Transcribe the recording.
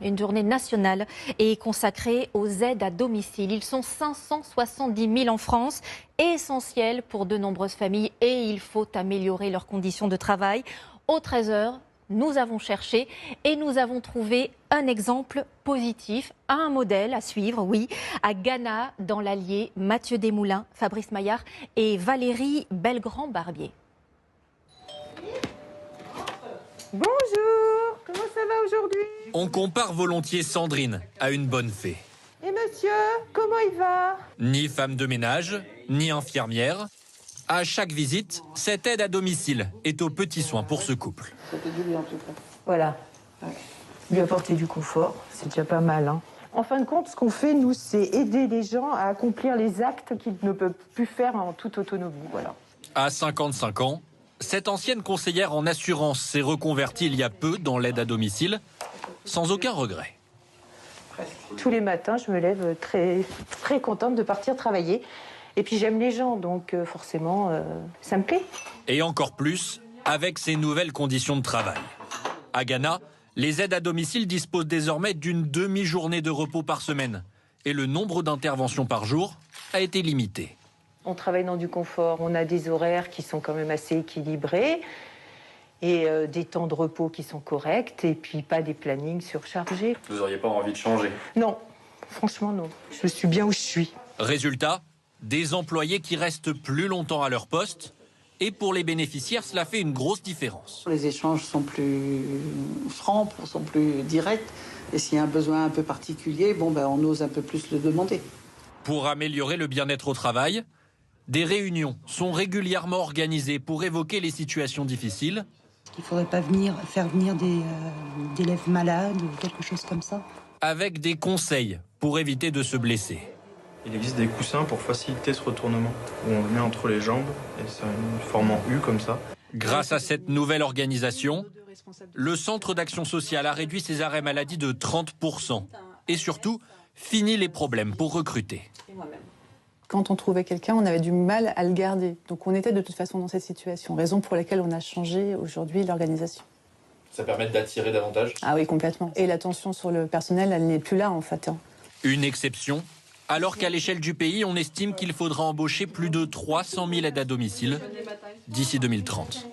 Une journée nationale est consacrée aux aides à domicile. Ils sont 570 000 en France, essentiels pour de nombreuses familles et il faut améliorer leurs conditions de travail. Au 13h, nous avons cherché et nous avons trouvé un exemple positif, un modèle à suivre, oui, à Ghana, dans l'Allier. Mathieu Desmoulins, Fabrice Maillard et Valérie Belgrand-Barbier. Bonjour, comment ça va aujourd'hui? On compare volontiers Sandrine à une bonne fée. Et monsieur, comment il va? Ni femme de ménage, ni infirmière. À chaque visite, cette aide à domicile est aux petits soins pour ce couple. Ça fait du bien en tout cas. Voilà, lui apporter du confort, c'est déjà pas mal. Hein. En fin de compte, ce qu'on fait, nous, c'est aider les gens à accomplir les actes qu'ils ne peuvent plus faire en toute autonomie. Voilà. À 55 ans, cette ancienne conseillère en assurance s'est reconvertie il y a peu dans l'aide à domicile, sans aucun regret. Tous les matins, je me lève très contente de partir travailler. Et puis j'aime les gens, donc forcément, ça me plaît. Et encore plus avec ces nouvelles conditions de travail. À Ghana, les aides à domicile disposent désormais d'une demi-journée de repos par semaine. Et le nombre d'interventions par jour a été limité. On travaille dans du confort, on a des horaires qui sont quand même assez équilibrés et des temps de repos qui sont corrects et puis pas des plannings surchargés. Vous n'auriez pas envie de changer? Non, franchement non. Je suis bien où je suis. Résultat, des employés qui restent plus longtemps à leur poste. Et pour les bénéficiaires, cela fait une grosse différence. Les échanges sont plus francs, sont plus directs. Et s'il y a un besoin un peu particulier, on ose un peu plus le demander. Pour améliorer le bien-être au travail, des réunions sont régulièrement organisées pour évoquer les situations difficiles. Il ne faudrait pas faire venir des élèves malades ou quelque chose comme ça. Avec des conseils pour éviter de se blesser. Il existe des coussins pour faciliter ce retournement, où on le met entre les jambes, et c'est une forme en U comme ça. Grâce à cette nouvelle organisation, le Centre d'action sociale a réduit ses arrêts maladie de 30%. Et surtout, fini les problèmes pour recruter. Quand on trouvait quelqu'un, on avait du mal à le garder. Donc on était de toute façon dans cette situation, raison pour laquelle on a changé aujourd'hui l'organisation. Ça permet d'attirer davantage? Ah oui, complètement. Et la tension sur le personnel, elle n'est plus là en fait. Une exception, alors qu'à l'échelle du pays, on estime qu'il faudra embaucher plus de 300 000 aides à domicile d'ici 2030.